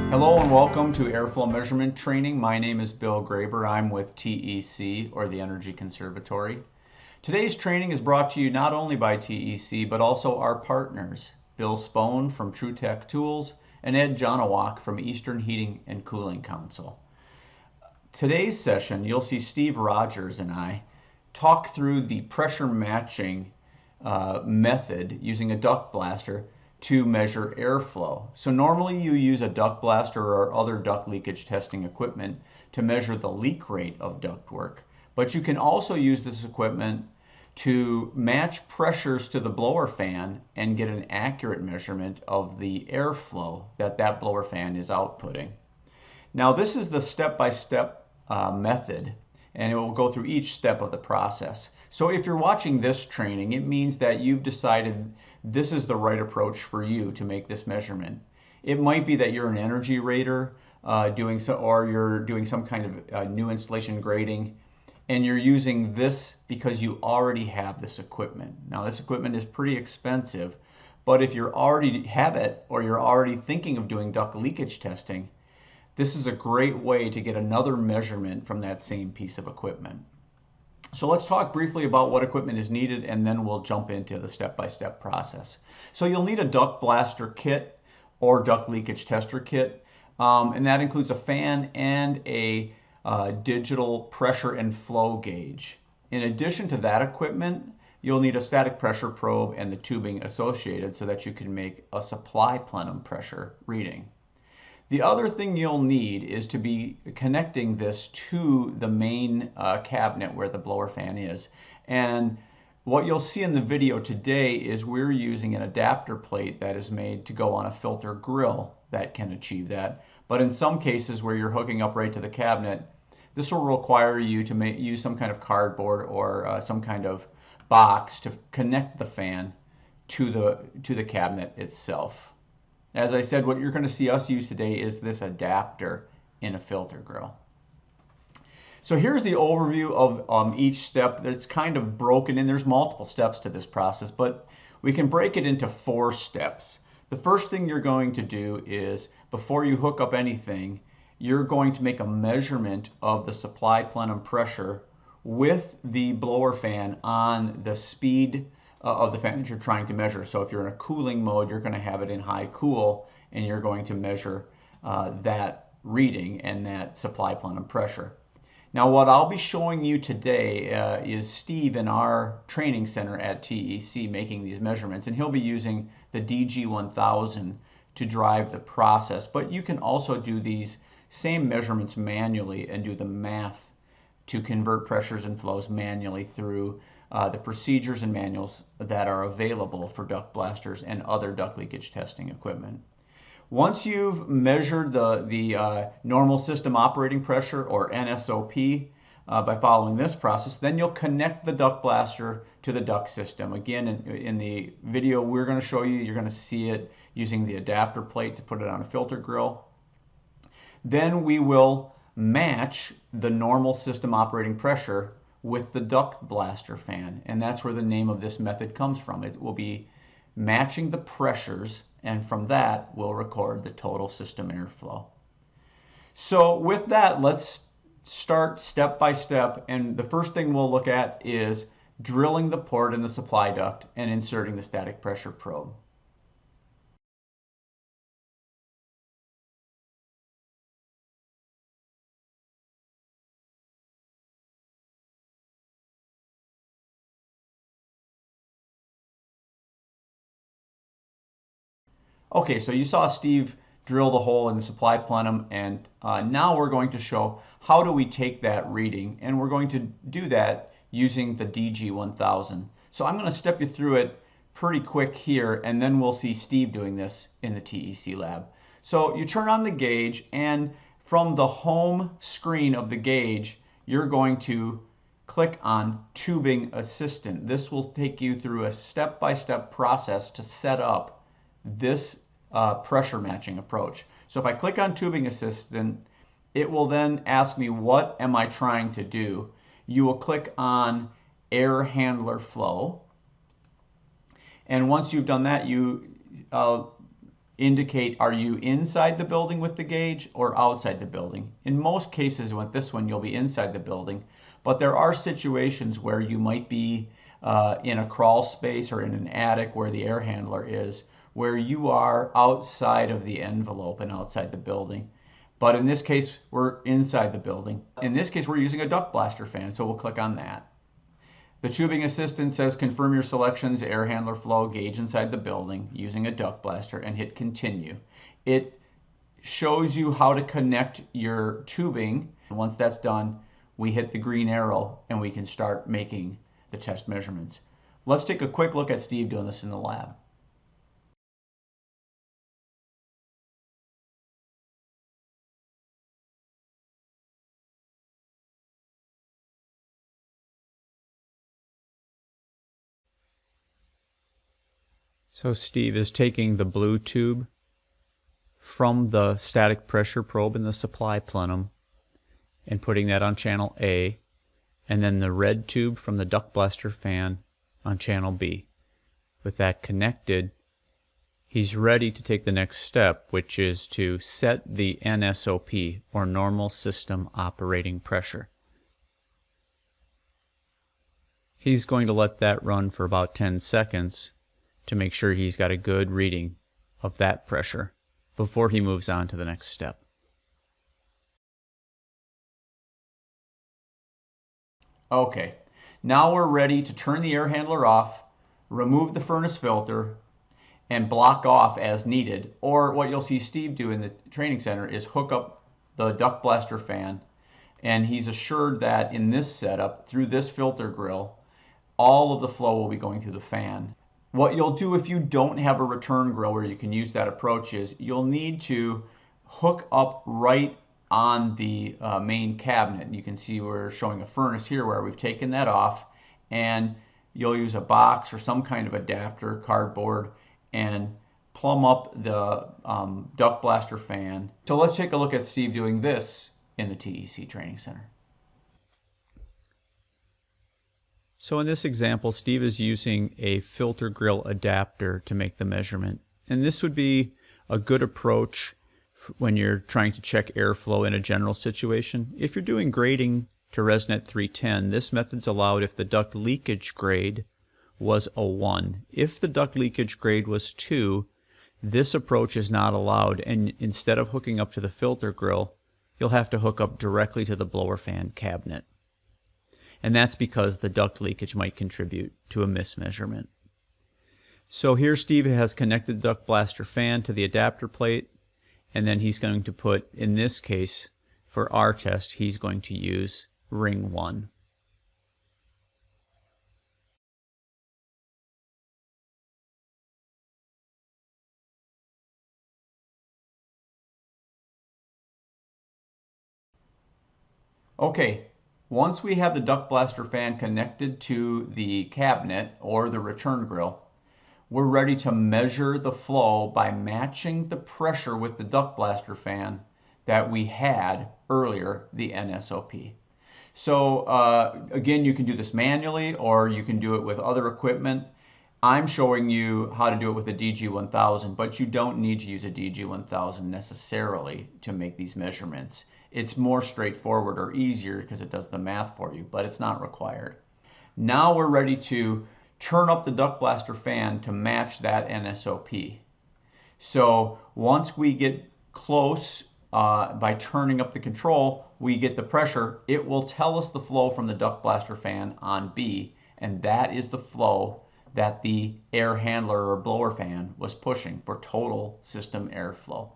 Hello and welcome to airflow measurement training. My name is Bill Graber. I'm with TEC, or the Energy Conservatory. Today's training is brought to you not only by TEC but also our partners, Bill Spohn from TruTech Tools and Ed Janowiak from Eastern Heating and Cooling Council. Today's session, you'll see Steve Rogers and I talk through the pressure matching method using a duct blaster to measure airflow. So normally you use a duct blaster or other duct leakage testing equipment to measure the leak rate of ductwork, but you can also use this equipment to match pressures to the blower fan and get an accurate measurement of the airflow that blower fan is outputting. Now this is the step-by-step method, and it will go through each step of the process. So if you're watching this training, it means that you've decided this is the right approach for you to make this measurement. It might be that you're an energy rater or you're doing some kind of new installation grading, and you're using this because you already have this equipment. Now this equipment is pretty expensive, but if you already have it or you're already thinking of doing duct leakage testing, this is a great way to get another measurement from that same piece of equipment. So let's talk briefly about what equipment is needed, and then we'll jump into the step-by-step process. So you'll need a duct blaster kit or duct leakage tester kit, and that includes a fan and a digital pressure and flow gauge. In addition to that equipment, you'll need a static pressure probe and the tubing associated so that you can make a supply plenum pressure reading. The other thing you'll need is to be connecting this to the main cabinet where the blower fan is. And what you'll see in the video today is we're using an adapter plate that is made to go on a filter grill that can achieve that. But in some cases where you're hooking up right to the cabinet, this will require you to use some kind of cardboard or some kind of box to connect the fan to the cabinet itself. As I said, what you're going to see us use today is this adapter in a filter grill. So here's the overview of each step. That's kind of broken in. There's multiple steps to this process, but we can break it into 4 steps. The first thing you're going to do is, before you hook up anything, you're going to make a measurement of the supply plenum pressure with the blower fan on the speed of the fan that you're trying to measure. So if you're in a cooling mode, you're going to have it in high cool, and you're going to measure that reading and that supply plenum pressure. Now what I'll be showing you today is Steve in our training center at TEC making these measurements, and he'll be using the DG1000 to drive the process. But you can also do these same measurements manually and do the math to convert pressures and flows manually through the procedures and manuals that are available for duct blasters and other duct leakage testing equipment. Once you've measured the normal system operating pressure, or NSOP, by following this process, then you'll connect the duct blaster to the duct system. Again, in the video we're going to show you, you're going to see it using the adapter plate to put it on a filter grill. Then we will match the normal system operating pressure with the duct blaster fan, and that's where the name of this method comes from. It will be matching the pressures, and from that we'll record the total system airflow. So with that, let's start step by step, and the first thing we'll look at is drilling the port in the supply duct and inserting the static pressure probe. Okay, so you saw Steve drill the hole in the supply plenum, and now we're going to show how do we take that reading, and we're going to do that using the DG1000. So I'm going to step you through it pretty quick here, and then we'll see Steve doing this in the TEC lab. So you turn on the gauge, and from the home screen of the gauge, you're going to click on Tubing Assistant. This will take you through a step-by-step process to set up this pressure matching approach. So if I click on Tubing Assistant, it will then ask me, what am I trying to do? You will click on Air Handler Flow, and once you've done that, indicate, are you inside the building with the gauge or outside the building? In most cases with this one, you'll be inside the building, but there are situations where you might be in a crawl space or in an attic where the air handler is, where you are outside of the envelope and outside the building. But in this case, we're inside the building. In this case, we're using a DuctBlaster fan, so we'll click on that. The tubing assistant says confirm your selections, air handler flow, gauge inside the building using a DuctBlaster, and hit continue. It shows you how to connect your tubing. Once that's done, we hit the green arrow and we can start making the test measurements. Let's take a quick look at Steve doing this in the lab. So Steve is taking the blue tube from the static pressure probe in the supply plenum and putting that on channel A, and then the red tube from the DuctBlaster fan on channel B. With that connected, he's ready to take the next step, which is to set the NSOP, or normal system operating pressure. He's going to let that run for about 10 seconds to make sure he's got a good reading of that pressure before he moves on to the next step. Okay, now we're ready to turn the air handler off, remove the furnace filter, and block off as needed. Or what you'll see Steve do in the training center is hook up the DuctBlaster fan, and he's assured that in this setup, through this filter grill, all of the flow will be going through the fan. What you'll do if you don't have a return grill where you can use that approach is you'll need to hook up right on the main cabinet. You can see we're showing a furnace here where we've taken that off, and you'll use a box or some kind of adapter, cardboard, and plumb up the DuctBlaster fan. So let's take a look at Steve doing this in the TEC Training Center. So in this example, Steve is using a filter grill adapter to make the measurement. And this would be a good approach when you're trying to check airflow in a general situation. If you're doing grading to ResNet 310, this method's allowed if the duct leakage grade was a 1. If the duct leakage grade was 2, this approach is not allowed, and instead of hooking up to the filter grill, you'll have to hook up directly to the blower fan cabinet. And that's because the duct leakage might contribute to a mismeasurement. So here Steve has connected the DuctBlaster fan to the adapter plate, and then he's going to put, in this case, for our test, he's going to use ring 1. Okay. Once we have the DuctBlaster fan connected to the cabinet or the return grill, we're ready to measure the flow by matching the pressure with the DuctBlaster fan that we had earlier, the NSOP. So again, you can do this manually or you can do it with other equipment. I'm showing you how to do it with a DG1000, but you don't need to use a DG1000 necessarily to make these measurements. It's more straightforward or easier because it does the math for you, but it's not required. Now we're ready to turn up the DuctBlaster fan to match that NSOP. So once we get close by turning up the control, we get the pressure. It will tell us the flow from the DuctBlaster fan on B, and that is the flow that the air handler or blower fan was pushing for total system airflow.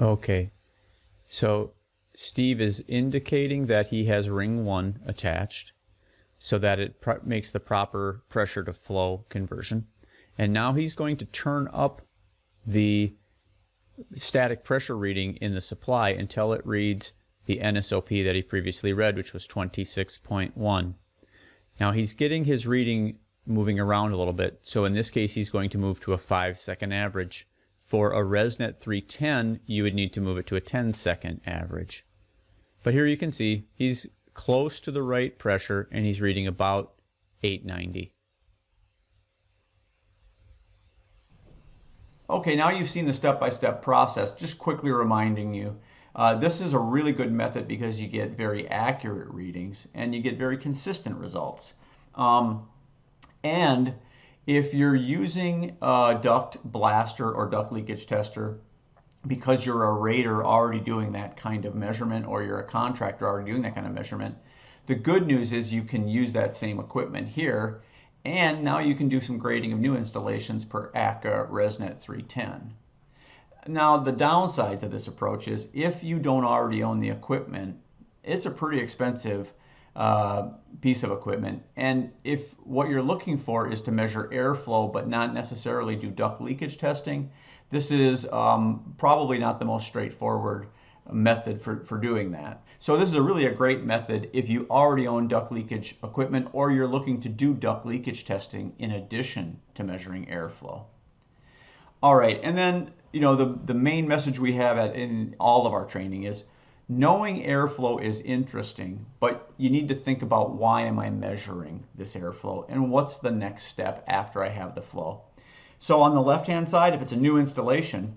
Okay, so Steve is indicating that he has ring 1 attached so that it makes the proper pressure to flow conversion. And now he's going to turn up the static pressure reading in the supply until it reads the NSOP that he previously read, which was 26.1. Now he's getting his reading moving around a little bit, so in this case he's going to move to a 5-second average. For a ResNet 310, you would need to move it to a 10-second average. But here you can see he's close to the right pressure and he's reading about 890. Okay, now you've seen the step-by-step process. Just quickly reminding you, this is a really good method because you get very accurate readings and you get very consistent results. And if you're using a duct blaster or duct leakage tester, because you're a rater already doing that kind of measurement, or you're a contractor already doing that kind of measurement, the good news is you can use that same equipment here, and now you can do some grading of new installations per ACA ResNet 310. Now, the downsides of this approach is if you don't already own the equipment, it's a pretty expensive piece of equipment. And if what you're looking for is to measure airflow but not necessarily do duct leakage testing, this is probably not the most straightforward method for doing that. So this is really a great method if you already own duct leakage equipment or you're looking to do duct leakage testing in addition to measuring airflow. All right, and then the main message we have in all of our training is knowing airflow is interesting, but you need to think about why am I measuring this airflow and what's the next step after I have the flow. So on the left-hand side, if it's a new installation,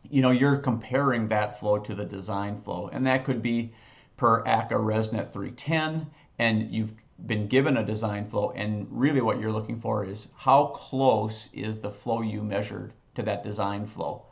you're comparing that flow to the design flow, and that could be per ACA ResNet 310, and you've been given a design flow, and really what you're looking for is how close is the flow you measured to that design flow.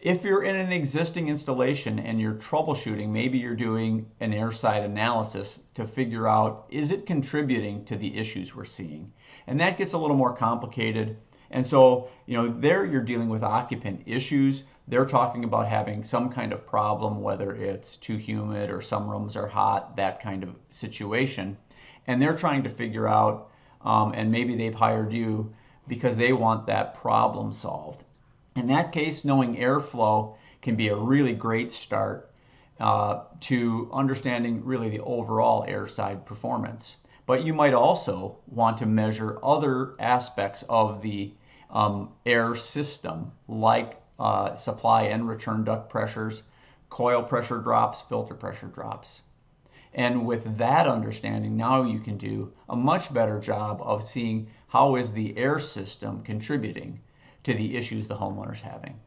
If you're in an existing installation and you're troubleshooting, maybe you're doing an airside analysis to figure out, is it contributing to the issues we're seeing? And that gets a little more complicated. And so, there you're dealing with occupant issues. They're talking about having some kind of problem, whether it's too humid or some rooms are hot, that kind of situation. And they're trying to figure out, and maybe they've hired you because they want that problem solved. In that case, knowing airflow can be a really great start to understanding really the overall airside performance. But you might also want to measure other aspects of the air system, like supply and return duct pressures, coil pressure drops, filter pressure drops. And with that understanding, now you can do a much better job of seeing how is the air system contributing to the issues the homeowner's having.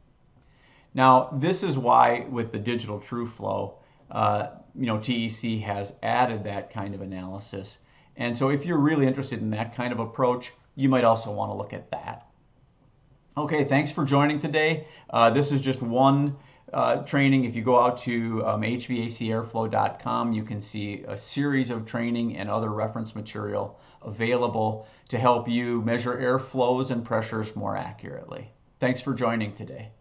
Now, this is why with the digital TrueFlow, TEC has added that kind of analysis. And so if you're really interested in that kind of approach, you might also want to look at that. Okay, thanks for joining today. This is just one training. If you go out to HVACairflow.com, you can see a series of training and other reference material available to help you measure air flows and pressures more accurately. Thanks for joining today.